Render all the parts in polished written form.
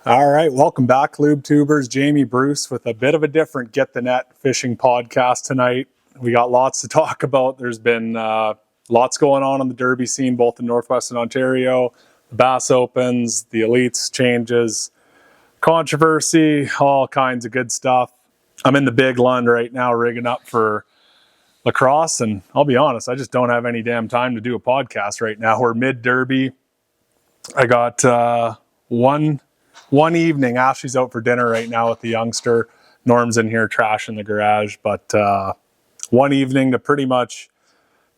All right, welcome back, Lube Tubers. Jamie Bruce with a bit of a different Get the Net fishing podcast tonight. We got lots to talk about. There's been lots going on the derby scene, both in Northwestern Ontario, the Bass Opens, the Elites changes, controversy, all kinds of good stuff. I'm in the big Lund right now rigging up for lacrosse, and I'll be honest, I just don't have any damn time to do a podcast right now. We're mid-derby. I got one evening. Ashley's out for dinner right now with the youngster. Norm's in here trashing the garage, but one evening to pretty much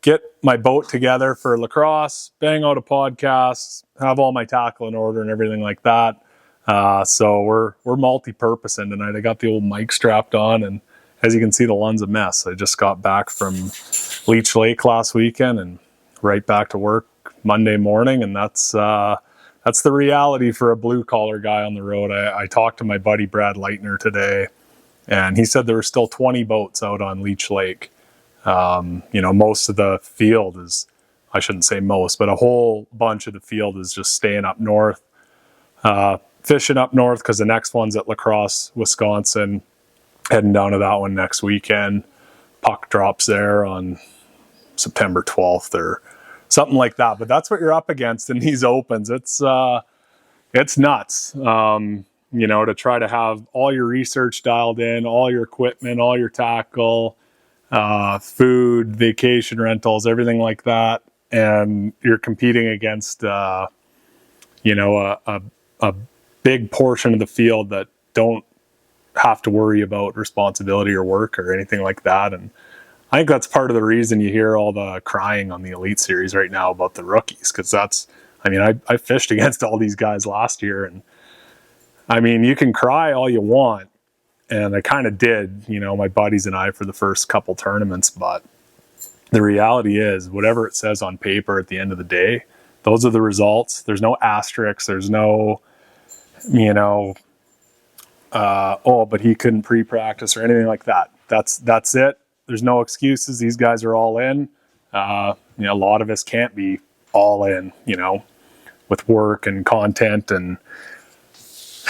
get my boat together for lacrosse, bang out a podcast, have all my tackle in order and everything like that. So we're multi-purposing tonight. I got the old mic strapped on, and as you can see, the Lund's a mess. I just got back from Leech Lake last weekend and right back to work Monday morning, and that's the reality for a blue-collar guy on the road. I talked to my buddy Brad Leitner today, and he said there were still 20 boats out on Leech Lake. Most of the field is, I shouldn't say most, but a whole bunch of the field is just staying up north, fishing up north, because the next one's at La Crosse, Wisconsin. Heading down to that one next weekend. Puck drops there on September 12th or something like that. But that's what you're up against in these opens. It's nuts. To try to have all your research dialed in, all your equipment, all your tackle, food, vacation rentals, everything like that. And you're competing against, a big portion of the field that don't have to worry about responsibility or work or anything like that. And I think that's part of the reason you hear all the crying on the Elite Series right now about the rookies, because I fished against all these guys last year, and you can cry all you want, and I kind of did, my buddies and I, for the first couple tournaments, but the reality is, whatever it says on paper at the end of the day, those are the results. There's no asterisks, there's no, but he couldn't pre-practice or anything like that. That's it. There's no excuses. These guys are all in. A lot of us can't be all in, with work and content and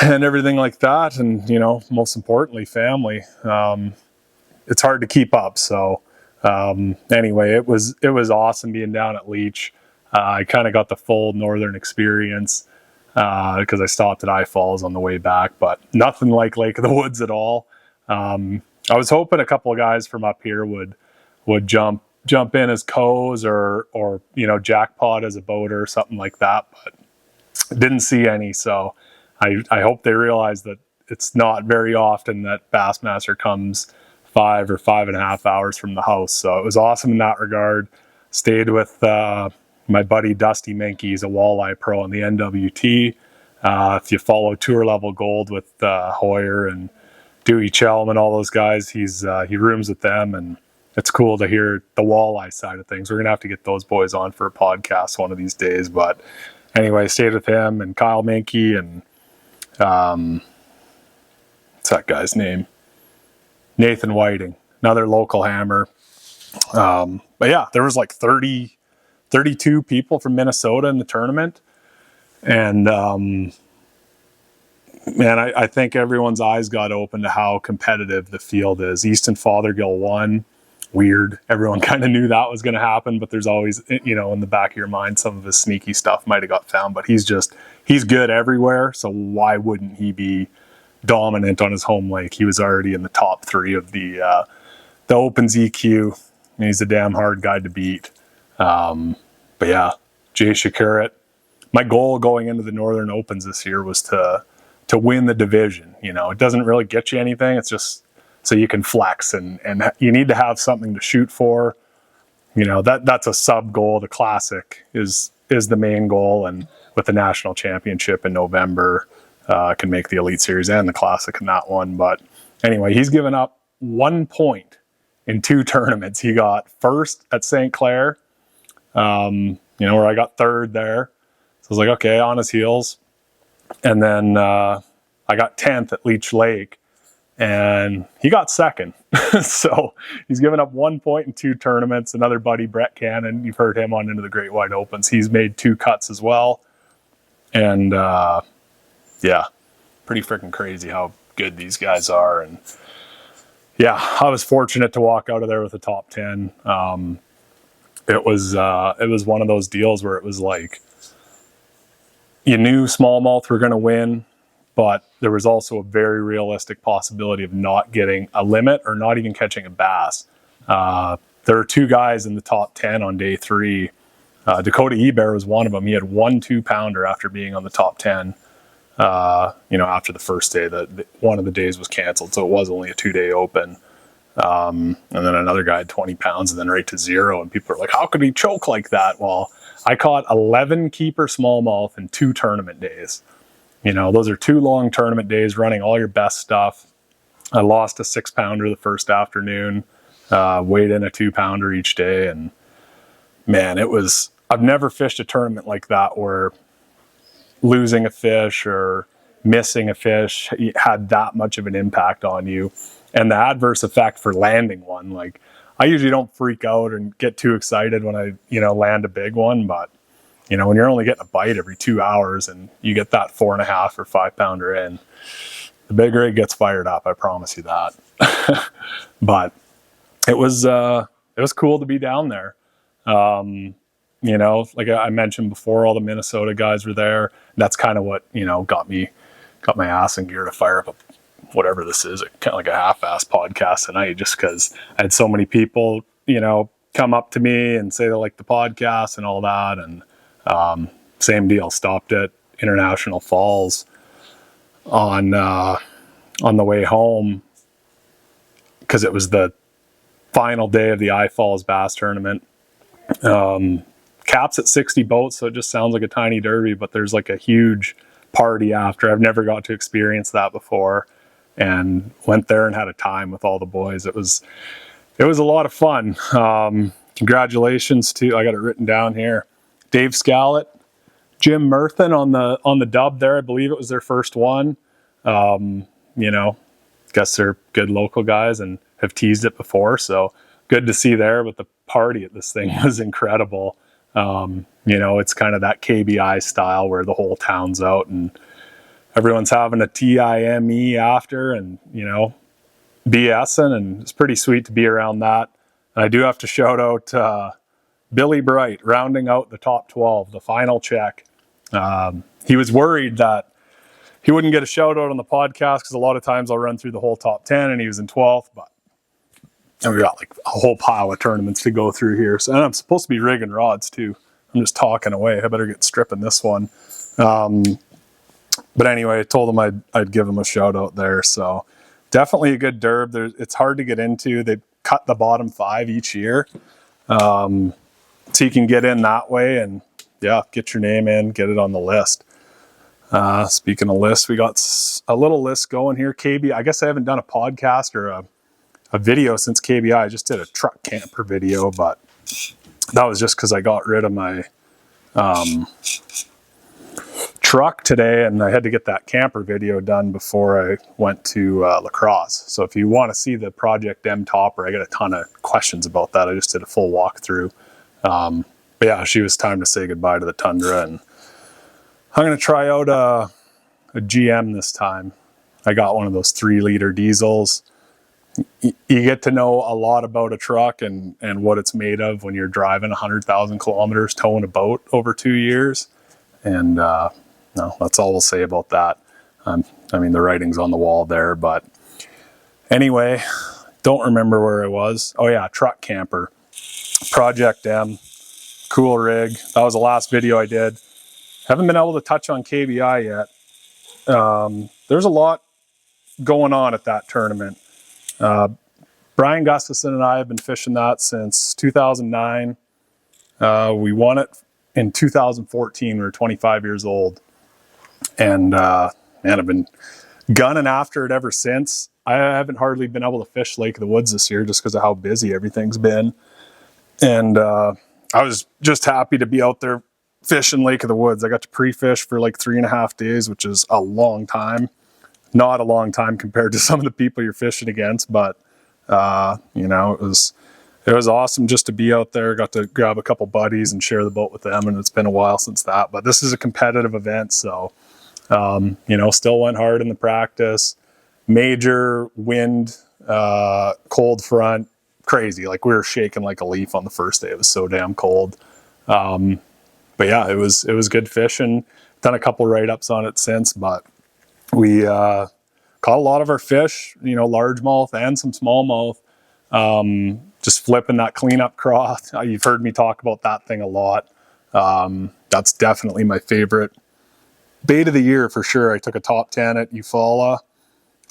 everything like that. And, most importantly, family. It's hard to keep up. So anyway, it was awesome being down at Leech. I kind of got the full northern experience because I stopped at I Falls on the way back, but nothing like Lake of the Woods at all. I was hoping a couple of guys from up here would jump in as co's or jackpot as a boater or something like that, but didn't see any. So I hope they realize that it's not very often that Bassmaster comes 5 or 5.5 hours from the house. So it was awesome in that regard. Stayed with my buddy Dusty Menke. He's a walleye pro on the NWT. If you follow Tour Level Gold with Hoyer and Dewey Chelm and all those guys, he rooms with them, and it's cool to hear the walleye side of things. We're gonna have to get those boys on for a podcast one of these days. But anyway, stayed with him and Kyle Menke and what's that guy's name? Nathan Whiting, another local hammer. But yeah, there was like 32 people from Minnesota in the tournament, and I think everyone's eyes got open to how competitive the field is. Easton Fothergill won. Weird. Everyone kind of knew that was going to happen, but there's always, in the back of your mind, some of his sneaky stuff might have got found, but he's good everywhere. So why wouldn't he be dominant on his home lake? He was already in the top 3 of the Opens EQ, and he's a damn hard guy to beat. But yeah, Jay Shakurat. My goal going into the Northern Opens this year was to win the division. It doesn't really get you anything. It's just so you can flex, and you need to have something to shoot for. That's a sub goal. The Classic is the main goal, and with the national championship in November, can make the Elite Series and the Classic in that one. But anyway, he's given up 1 point in 2 tournaments. He got first at St. Clair, where I got third there. So I was like, okay, on his heels. And then I got 10th at Leech Lake, and he got second. So he's given up 1 point in 2 tournaments. Another buddy, Brett Cannon, you've heard him on Into the Great White Opens. He's made 2 cuts as well. And yeah, pretty freaking crazy how good these guys are. And yeah, I was fortunate to walk out of there with a top 10. It was one of those deals where it was like, you knew smallmouth were going to win, but there was also a very realistic possibility of not getting a limit or not even catching a bass. There were 2 guys in the top 10 on day 3. Dakota Ebear was one of them. He had 1 2-pounder after being on the top 10. After the first day, one of the days was canceled, so it was only a 2-day open. And then another guy had 20 pounds and then right to 0. And people are like, how could he choke like that? Well, I caught 11 keeper smallmouth in 2 tournament days. Those are 2 long tournament days running all your best stuff. I lost a 6-pounder the first afternoon, weighed in a 2-pounder each day. And man, I've never fished a tournament like that where losing a fish or missing a fish had that much of an impact on you. And the adverse effect for landing one, like, I usually don't freak out and get too excited when I, land a big one. But, when you're only getting a bite every 2 hours and you get that 4.5 or 5-pounder in, the big rig gets fired up. I promise you that. But it was cool to be down there. Like I mentioned before, all the Minnesota guys were there. That's kind of what, got my ass in gear to fire up whatever this is, kind of like a half-ass podcast tonight, just because I had so many people, come up to me and say they like the podcast and all that. And same deal, stopped at International Falls on the way home because it was the final day of the I Falls Bass Tournament. Caps at 60 boats, so it just sounds like a tiny derby, but there's like a huge party after. I've never got to experience that before, and went there and had a time with all the boys. It was a lot of fun. Congratulations to, I got it written down here, Dave Scallett, Jim Murthan on the dub there. I believe it was their first one. Guess they're good local guys and have teased it before, so good to see there. But the party at this thing was incredible. It's kind of that KBI style where the whole town's out and everyone's having a TIME after and, BSing, and it's pretty sweet to be around that. And I do have to shout out Billy Bright, rounding out the top 12, the final check. He was worried that he wouldn't get a shout out on the podcast because a lot of times I'll run through the whole top 10 and he was in 12th, and we got like a whole pile of tournaments to go through here. So, and I'm supposed to be rigging rods too. I'm just talking away. I better get stripping this one. But anyway, I told him I'd give him a shout out there. So definitely a good derb. It's hard to get into. They cut the bottom 5 each year. So you can get in that way and get your name in, get it on the list. Speaking of lists, we got a little list going here. KB, I guess I haven't done a podcast or a video since KBI. I just did a truck camper video, but that was just because I got rid of my truck today and I had to get that camper video done before I went to La Crosse. So if you want to see the Project M topper, I got a ton of questions about that. I just did a full walkthrough. But yeah, she was time to say goodbye to the Tundra, and I'm going to try out a GM this time. I got one of those 3-liter diesels. You get to know a lot about a truck and what it's made of when you're driving 100,000 kilometers towing a boat over 2 years. And no, that's all we'll say about that. I mean, the writing's on the wall there, but anyway, don't remember where I was. Oh yeah, truck camper. Project M. Cool rig. That was the last video I did. Haven't been able to touch on KBI yet. There's a lot going on at that tournament. Brian Gustafson and I have been fishing that since 2009. We won it in 2014. We were 25 years old. And man, I've been gunning after it ever since. I haven't hardly been able to fish Lake of the Woods this year just because of how busy everything's been. And I was just happy to be out there fishing Lake of the Woods. I got to pre-fish for like 3.5 days, which is a long time. Not a long time compared to some of the people you're fishing against, but you know, it was awesome just to be out there. Got to grab a couple buddies and share the boat with them, and it's been a while since that. But this is a competitive event, so Still went hard in the practice. Major wind, cold front, crazy. Like we were shaking like a leaf on the first day. It was so damn cold. But yeah, it was good fishing. Done a couple write-ups on it since, but we caught a lot of our fish, largemouth and some smallmouth. Just flipping that cleanup craw. You've heard me talk about that thing a lot. That's definitely my favorite bait of the year for sure. I took a top 10 at Eufaula.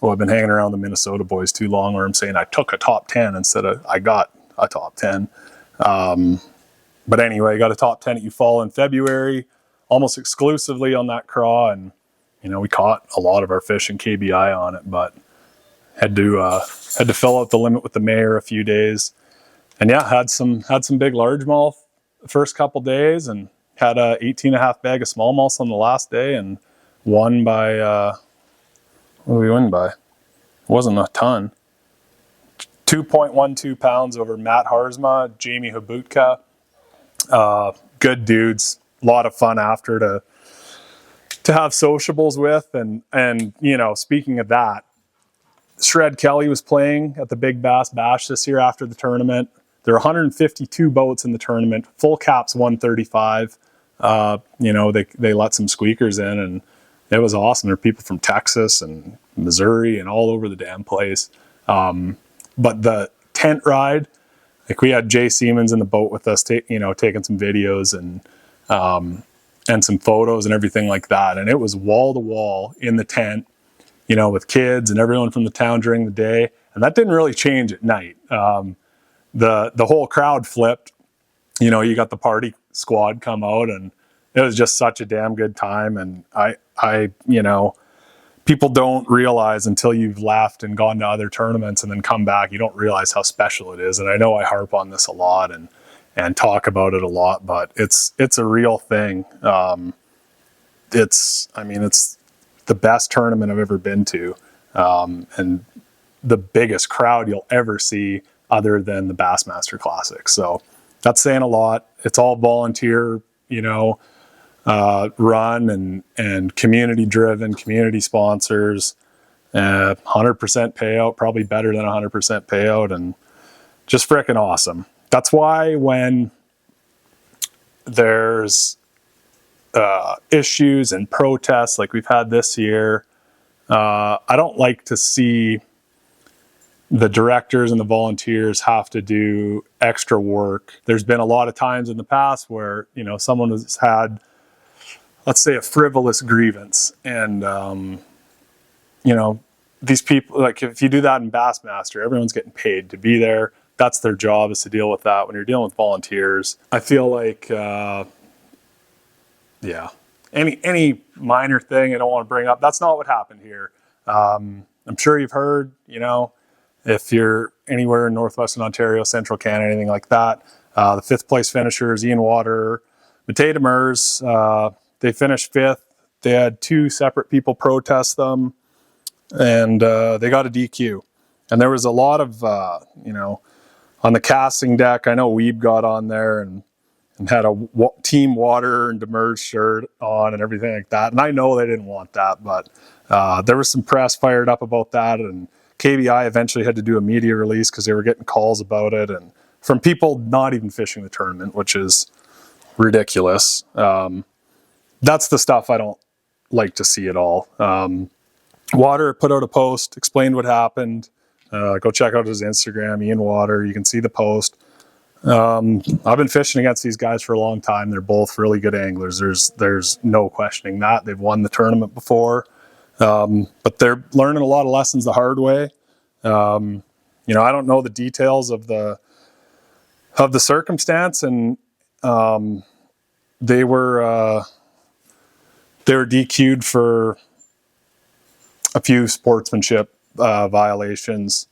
Oh, I've been hanging around the Minnesota boys too long where I'm saying I took a top 10 instead of I got a top 10. But anyway, I got a top 10 at Eufaula in February, almost exclusively on that craw. And, we caught a lot of our fish in KBI on it, but had to fill out the limit with the mayor a few days. And yeah, had some big largemouth the first couple days and had a 18.5 bag of smallmouth on the last day and won by, what did we win by? It wasn't a ton. 2.12 pounds over Matt Harzma, Jamie Habutka. Good dudes. A lot of fun after to have sociables with. And speaking of that, Shred Kelly was playing at the Big Bass Bash this year after the tournament. There are 152 boats in the tournament. Full cap's 135. They let some squeakers in, and it was awesome. There are people from Texas and Missouri and all over the damn place. But the tent ride, like we had Jay Siemens in the boat with us, taking some videos and some photos and everything like that. And it was wall to wall in the tent, with kids and everyone from the town during the day. And that didn't really change at night. The whole crowd flipped. You got the party squad come out, and it was just such a damn good time. And I people don't realize until you've left and gone to other tournaments and then come back, you don't realize how special it is. And I know I harp on this a lot and talk about it a lot, but it's a real thing. It's the best tournament I've ever been to, and the biggest crowd you'll ever see other than the Bassmaster Classic. So that's saying a lot. It's all volunteer, run and community driven, community sponsors, 100% payout, probably better than 100% payout, and just freaking awesome. That's why when there's issues and protests like we've had this year, I don't like to see the directors and the volunteers have to do extra work. There's been a lot of times in the past where, someone has had, let's say, a frivolous grievance. And, these people, like if you do that in Bassmaster, everyone's getting paid to be there. That's their job, is to deal with that. When you're dealing with volunteers, I feel like, any minor thing I don't want to bring up, that's not what happened here. I'm sure you've heard, if you're anywhere in Northwestern Ontario, Central Canada, anything like that, the fifth place finishers, Ian Water, Matei Demers, they finished fifth. They had two separate people protest them, and they got a DQ. And there was a lot of, on the casting deck, I know Weeb got on there and had a Team Water and Demers shirt on and everything like that. And I know they didn't want that, but there was some press fired up about that, and KBI eventually had to do a media release because they were getting calls about it, and from people not even fishing the tournament, which is ridiculous. That's the stuff I don't like to see at all. Water put out a post, explained what happened. Go check out his Instagram, Ian Water. You can see the post. I've been fishing against these guys for a long time. They're both really good anglers. There's no questioning that. They've won the tournament before. But they're learning a lot of lessons the hard way. I don't know the details of the circumstance, and they were DQ'd for a few sportsmanship violations,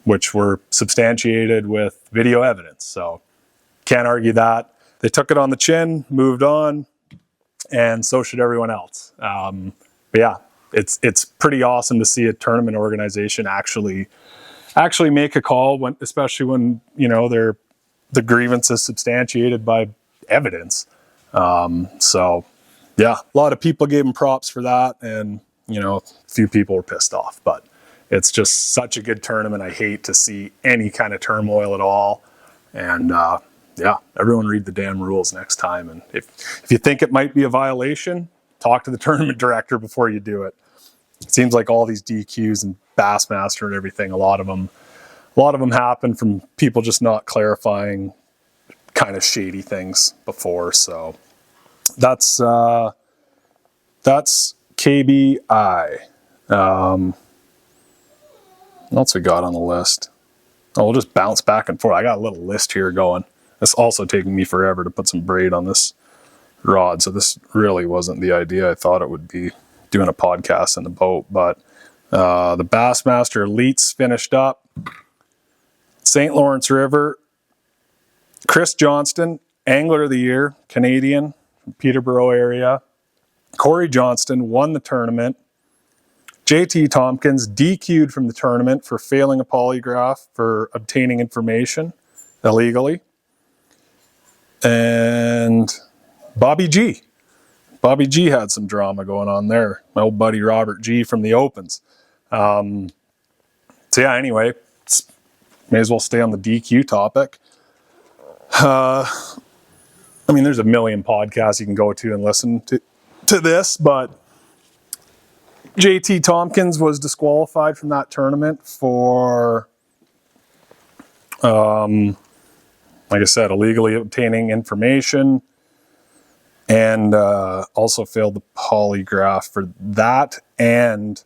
which were substantiated with video evidence. So can't argue that. They took it on the chin, moved on, and so should everyone else. But yeah, it's pretty awesome to see a tournament organization actually make a call, especially when the grievance is substantiated by evidence. So yeah, a lot of people gave him props for that, and a few people were pissed off, but it's just such a good tournament. I hate to see any kind of turmoil at all. And yeah, everyone read the damn rules next time. And if you think it might be a violation, talk to the tournament director before you do it. It seems like all these DQs and Bassmaster and everything, a lot of them happen from people just not clarifying kind of shady things before. So that's KBI. What else we got on the list? Oh, we'll just bounce back and forth. I got a little list here going. It's also taking me forever to put some braid on this rod, so this really wasn't the idea I thought it would be, doing a podcast in the boat. But the Bassmaster Elites finished up. St. Lawrence River. Chris Johnston, Angler of the Year, Canadian, from Peterborough area. Corey Johnston won the tournament. JT Tompkins DQ'd from the tournament for failing a polygraph for obtaining information illegally. And Bobby G had some drama going on there. My old buddy Robert G from the Opens. So yeah, anyway, may as well stay on the DQ topic. I mean, there's a million podcasts you can go to and listen to this, but JT Tompkins was disqualified from that tournament for, like I said, illegally obtaining information, and also failed the polygraph for that. And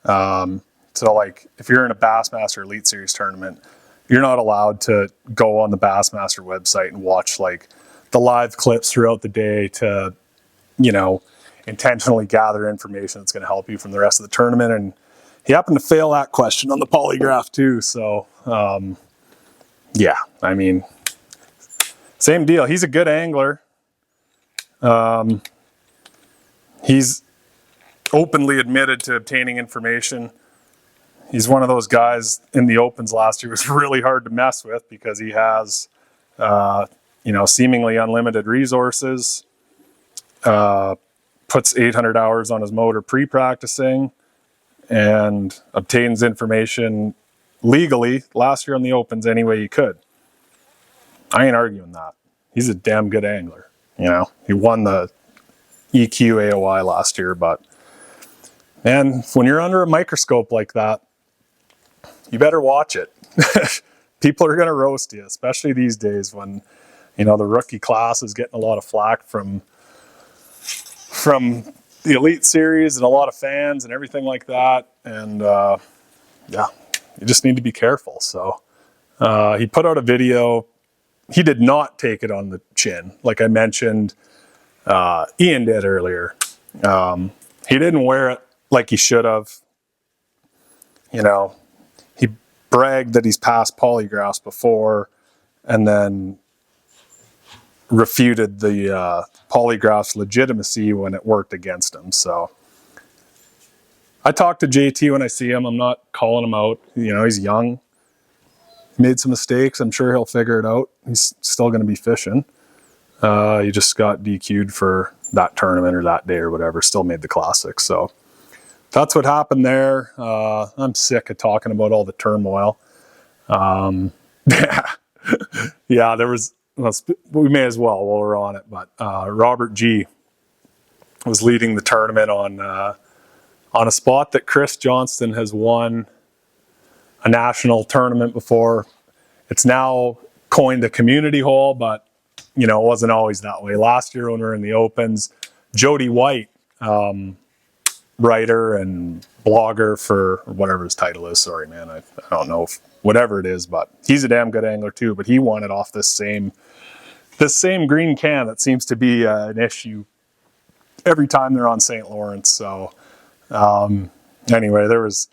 so, like, if you're in a Bassmaster Elite Series tournament, you're not allowed to go on the Bassmaster website and watch, like, the live clips throughout the day to, intentionally gather information that's going to help you from the rest of the tournament. And he happened to fail that question on the polygraph too. So, yeah, I mean, same deal. He's a good angler. He's openly admitted to obtaining information. He's one of those guys in the Opens last year. It was really hard to mess with because he has, seemingly unlimited resources, puts 800 hours on his motor pre-practicing, and obtains information legally last year on the Opens any way he could. I ain't arguing that. He's a damn good angler. He won the EQ AOI last year, but man, when you're under a microscope like that, you better watch it. People are going to roast you, especially these days when, the rookie class is getting a lot of flack from the Elite Series and a lot of fans and everything like that. And yeah, you just need to be careful. So he put out a video. He did not take it on the chin, like I mentioned. Ian did earlier. He didn't wear it like he should have. He bragged that he's passed polygraphs before, and then refuted the polygraph's legitimacy when it worked against him. So I talk to JT when I see him. I'm not calling him out. He's young. Made some mistakes. I'm sure he'll figure it out. He's still going to be fishing. He just got DQ'd for that tournament or that day or whatever. Still made the classic. So that's what happened there. I'm sick of talking about all the turmoil. Yeah, there was. We may as well while we're on it. But Robert G was leading the tournament on a spot that Chris Johnston has won a national tournament before. It's now coined a community hole, but it wasn't always that way. Last year when we were in the Opens, Jody White, writer and blogger for whatever his title is. Sorry, man, I don't know whatever it is, but he's a damn good angler too. But he won it off this same green can that seems to be an issue every time they're on St. Lawrence. So anyway, there was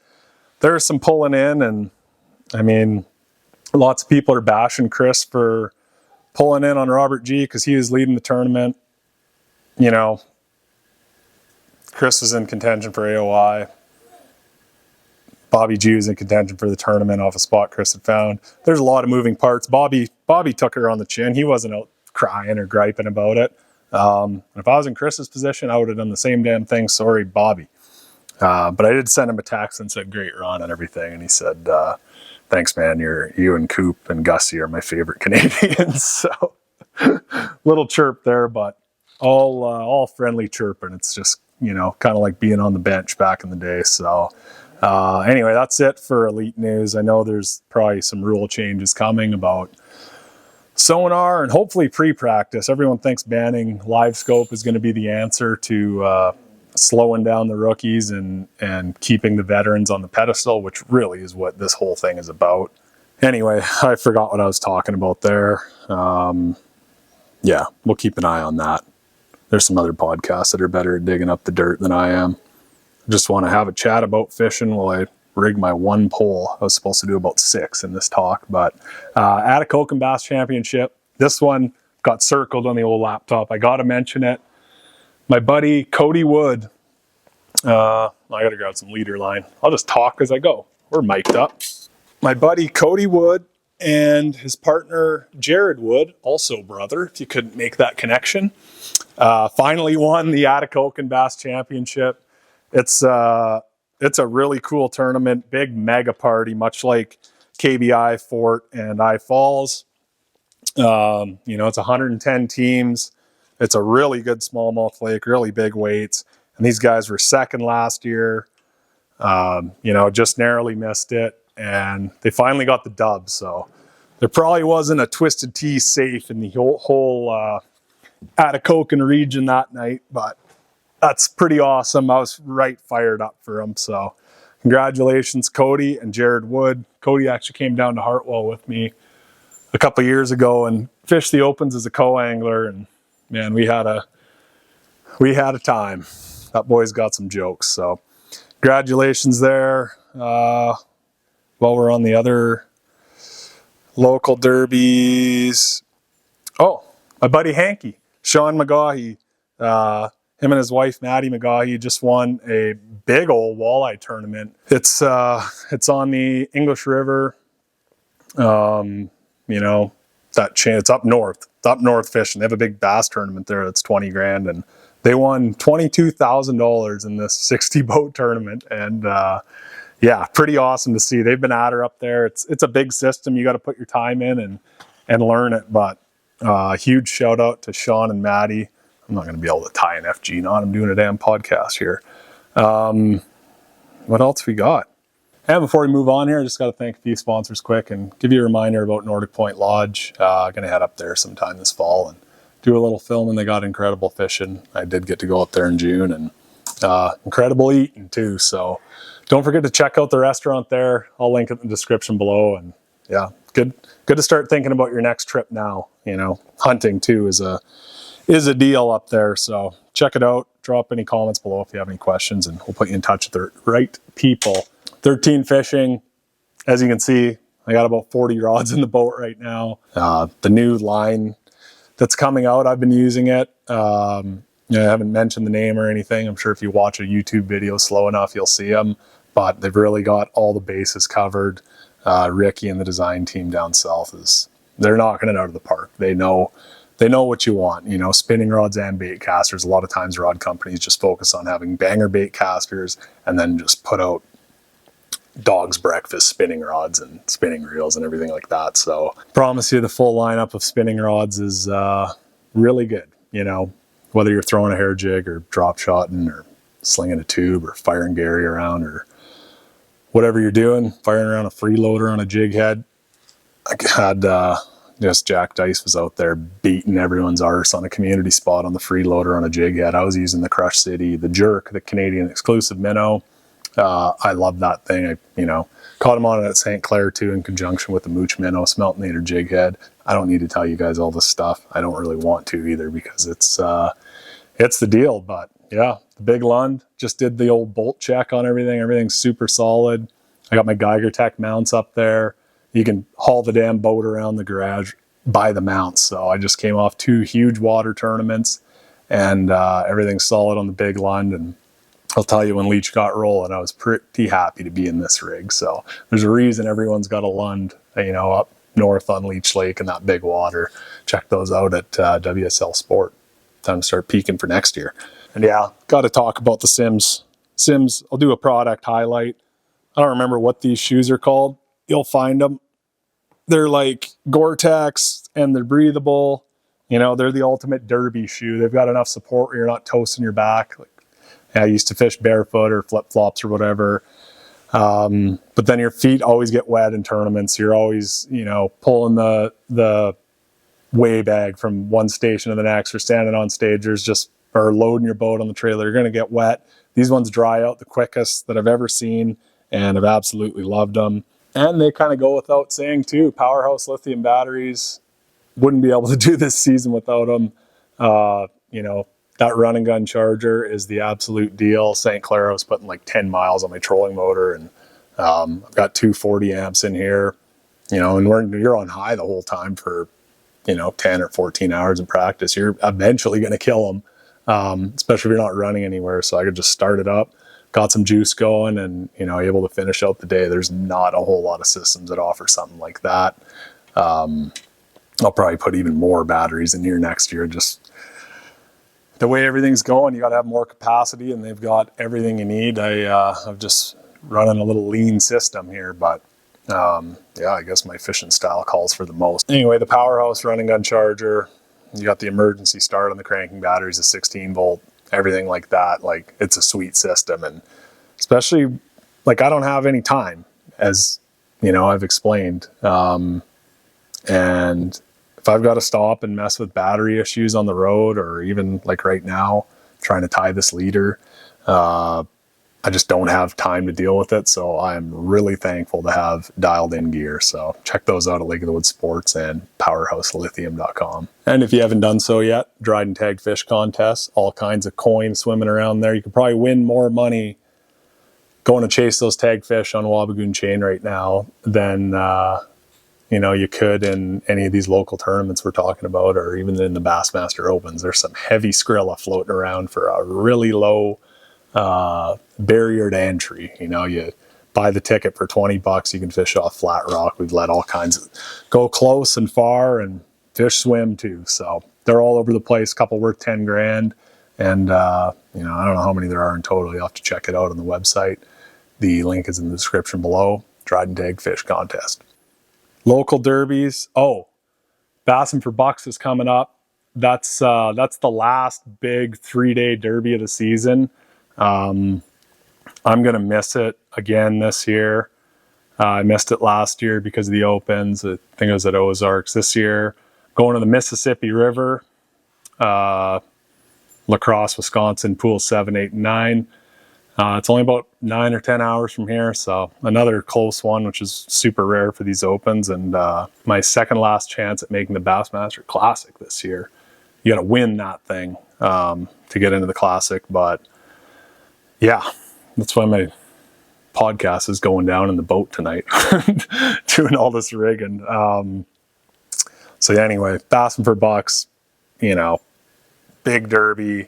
some pulling in, and I mean, lots of people are bashing Chris for pulling in on Robert G because he was leading the tournament. Chris was in contention for AOI. Bobby G was in contention for the tournament off a spot Chris had found. There's a lot of moving parts. Bobby took her on the chin. He wasn't out crying or griping about it. If I was in Chris's position, I would have done the same damn thing. Sorry, Bobby. But I did send him a text and said, great run and everything. And he said, thanks, man. You and Coop and Gussie are my favorite Canadians. So little chirp there, but all friendly chirping. It's just, kind of like being on the bench back in the day. So anyway, that's it for Elite News. I know there's probably some rule changes coming about sonar and hopefully pre-practice. Everyone thinks banning live scope is going to be the answer to slowing down the rookies and keeping the veterans on the pedestal, which really is what this whole thing is about. Anyway, I forgot what I was talking about there. Yeah, we'll keep an eye on that. There's some other podcasts that are better at digging up the dirt than I am. I just want to have a chat about fishing while I rig my one pole. I was supposed to do about 6 in this talk, but Atikokan Bass Championship. This one got circled on the old laptop. I got to mention it. My buddy Cody Wood. I got to grab some leader line. I'll just talk as I go. We're mic'd up. My buddy Cody Wood and his partner Jared Wood, also brother, if you couldn't make that connection, finally won the Atikokan Bass Championship. It's a really cool tournament, big mega party, much like KBI, Fort, and I Falls. It's 110 teams. It's a really good smallmouth lake, really big weights. And these guys were second last year, just narrowly missed it. And they finally got the dub. So there probably wasn't a Twisted Tea safe in the whole Atikokan region that night, but that's pretty awesome. I was right fired up for them. So congratulations, Cody and Jared Wood. Cody actually came down to Hartwell with me a couple years ago and fished the Opens as a co-angler. And man, we had a time. That boy's got some jokes. So congratulations there. While we're on the other local derbies. Oh, my buddy Hanky, Sean McGaughy. Him and his wife, Maddie McGaughy, just won a big old walleye tournament. It's on the English River. It's up north. It's up north fishing. They have a big bass tournament there that's 20 grand, and they won $22,000 in this 60 boat tournament. And yeah, pretty awesome to see. They've been at her up there. It's a big system. You got to put your time in and learn it. But huge shout out to Sean and Maddie. I'm not going to be able to tie an FG knot. I'm doing a damn podcast here. What else we got? And before we move on here, I just got to thank a few sponsors quick and give you a reminder about Nordic Point Lodge. Going to head up there sometime this fall and do a little filming. They got incredible fishing. I did get to go up there in June, and incredible eating too. So don't forget to check out the restaurant there. I'll link it in the description below. And yeah, good to start thinking about your next trip now. Hunting too is a deal up there. So check it out. Drop any comments below if you have any questions, and we'll put you in touch with the right people. 13 fishing. As you can see, I got about 40 rods in the boat right now. The new line that's coming out, I've been using it. I haven't mentioned the name or anything. I'm sure if you watch a YouTube video slow enough, you'll see them. But they've really got all the bases covered. Ricky and the design team down south they're knocking it out of the park. They know what you want, spinning rods and bait casters. A lot of times rod companies just focus on having banger bait casters and then just put out dog's breakfast spinning rods and spinning reels and everything like that. So promise you the full lineup of spinning rods is really good. Whether you're throwing a hair jig or drop shotting or slinging a tube or firing Gary around or whatever you're doing, firing around a freeloader on a jig head. I had Jack Dice was out there beating everyone's arse on a community spot on the freeloader on a jig head. I was using the Crush City, the Jerk, the Canadian exclusive minnow. I love that thing. I caught him on it at St. Clair too, in conjunction with the Mooch minnow, Smeltinator jig head. I don't need to tell you guys all this stuff. I don't really want to either, because it's the deal. But yeah, the big Lund just did the old bolt check on everything. Everything's super solid. I got my Geiger Tech mounts up there. You can haul the damn boat around the garage by the mounts. So I just came off 2 huge water tournaments, and everything's solid on the big Lund. And I'll tell you, when Leach got rolling, I was pretty happy to be in this rig. So there's a reason everyone's got a Lund, up north on Leech Lake and that big water. Check those out at WSL Sport. time to start peaking for next year. And yeah, got to talk about the Sims. Sims, I'll do a product highlight. I don't remember what these shoes are called. You'll find them. They're like Gore-Tex and they're breathable. You know, they're the ultimate derby shoe. They've got enough support where you're not toasting your back. Like, I used to fish barefoot or flip-flops or whatever. But then your feet always get wet in tournaments. You're always, you know, pulling the weigh bag from one station to the next or standing on stage. Or loading your boat on the trailer. You're going to get wet. These ones dry out the quickest that I've ever seen, and I've absolutely loved them. And they kind of go without saying too, Powerhouse lithium batteries, wouldn't be able to do this season without them. You know, that run and gun charger is the absolute deal. St. Clair, I was putting like 10 miles on my trolling motor, and I've got 240 amps in here, you know, and you're on high the whole time for, you know, 10 or 14 hours in practice. You're eventually going to kill them. Especially if you're not running anywhere. So I could just start it up, got some juice going, and, you know, able to finish out the day. There's not a whole lot of systems that offer something like that. I'll probably put even more batteries in here next year. Just the way everything's going, you got to have more capacity, and they've got everything you need. I've just running a little lean system here, but yeah, I guess my fishing style calls for the most. Anyway, the Powerhouse running gun charger. You got the emergency start on the cranking batteries, a 16 volt, everything like that. Like, it's a sweet system. And especially, like, I don't have any time, as, you know, I've explained. And if I've got to stop and mess with battery issues on the road, or even like right now, trying to tie this leader, I just don't have time to deal with it. So I'm really thankful to have dialed in gear. So check those out at Lake of the Woods Sports and powerhouselithium.com. And if you haven't done so yet, dried and tagged fish contests, all kinds of coins swimming around there. You could probably win more money going to chase those tagged fish on Wabigoon chain right now than, you know, you could in any of these local tournaments we're talking about, or even in the Bassmaster Opens. There's some heavy Skrilla floating around for a really low barrier to entry. You know, you buy the ticket for $20, you can fish off flat rock. We've let all kinds of go close and far, and fish swim too. So they're all over the place. A couple worth 10 grand. And, you know, I don't know how many there are in total. You'll have to check it out on the website. The link is in the description below. Dried and tagged fish contest. Local derbies. Oh, Bassing for Bucks is coming up. That's the last big 3-day derby of the season. I'm going to miss it again this year. I missed it last year because of the Opens. I think it was at Ozarks. This year, going to the Mississippi River, La Crosse, Wisconsin, pools 7, 8, and 9. It's only about 9 or 10 hours from here, so another close one, which is super rare for these Opens, and my second last chance at making the Bassmaster Classic this year. You got to win that thing to get into the Classic, but yeah, that's why my podcast is going down in the boat tonight, doing all this rigging. So yeah, anyway, Bassing for Bucks, you know, big derby,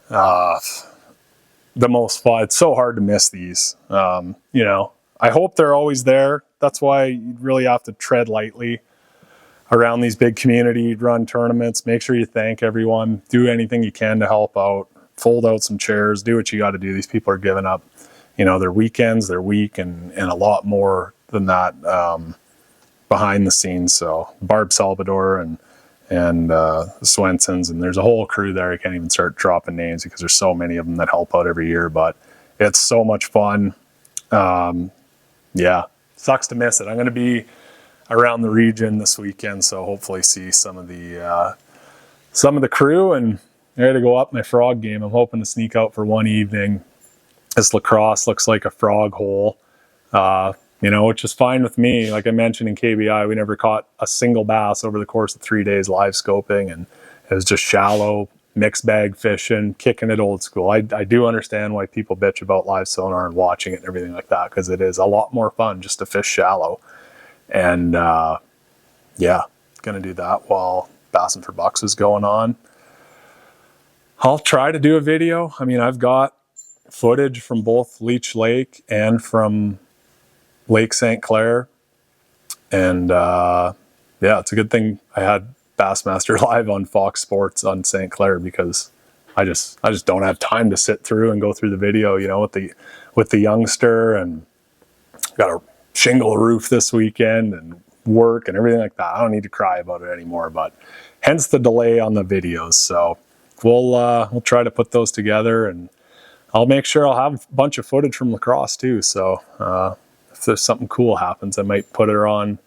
the most fun. It's so hard to miss these. You know, I hope they're always there. That's why you really have to tread lightly around these big community run tournaments. Make sure you thank everyone, do anything you can to help out. Fold out some chairs, do what you got to do. These people are giving up, you know, their weekends, their week, and a lot more than that behind the scenes. So Barb Salvador and the Swensons, and there's a whole crew there. I can't even start dropping names because there's so many of them that help out every year, but it's so much fun. Yeah, sucks to miss it. I'm going to be around the region this weekend, so hopefully see some of the crew, and ready to go up my frog game. I'm hoping to sneak out for one evening. This La Crosse looks like a frog hole, you know, which is fine with me. Like I mentioned in KBI, we never caught a single bass over the course of 3 days live scoping, and it was just shallow, mixed bag fishing, kicking it old school. I do understand why people bitch about live sonar and watching it and everything like that, because it is a lot more fun just to fish shallow. And yeah, gonna do that while Bassing for Bucks is going on. I'll try to do a video. I mean, I've got footage from both Leech Lake and from Lake St. Clair. And yeah, it's a good thing I had Bassmaster Live on Fox Sports on St. Clair, because I just don't have time to sit through and go through the video, you know, with the youngster, and got a shingle roof this weekend and work and everything like that. I don't need to cry about it anymore, but hence the delay on the videos. So we'll try to put those together, and I'll make sure I'll have a bunch of footage from lacrosse too. So if there's something cool happens, I might put her on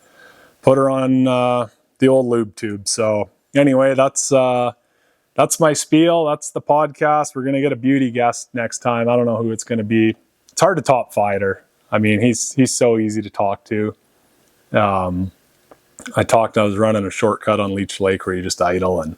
the old lube tube. So anyway, that's my spiel. That's the podcast. We're gonna get a beauty guest next time. I don't know who it's gonna be. It's hard to top Fighter. I mean, he's so easy to talk to. I was running a shortcut on Leech Lake where you just idle, and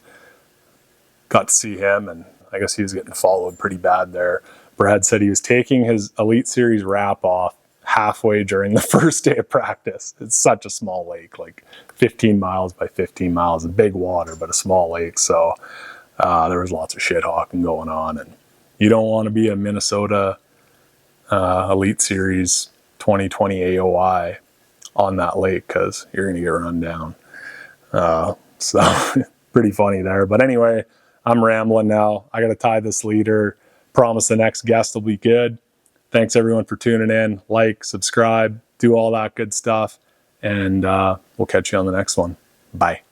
got to see him, and I guess he was getting followed pretty bad there. Brad said he was taking his Elite Series wrap off halfway during the first day of practice. It's such a small lake, like 15 miles by 15 miles, a big water, but a small lake. So there was lots of shit hawking going on, and you don't want to be a Minnesota Elite Series 2020 AOI on that lake, because you're going to get run down. So pretty funny there. But anyway, I'm rambling now. I got to tie this leader. Promise the next guest will be good. Thanks everyone for tuning in. Like, subscribe, do all that good stuff. And we'll catch you on the next one. Bye.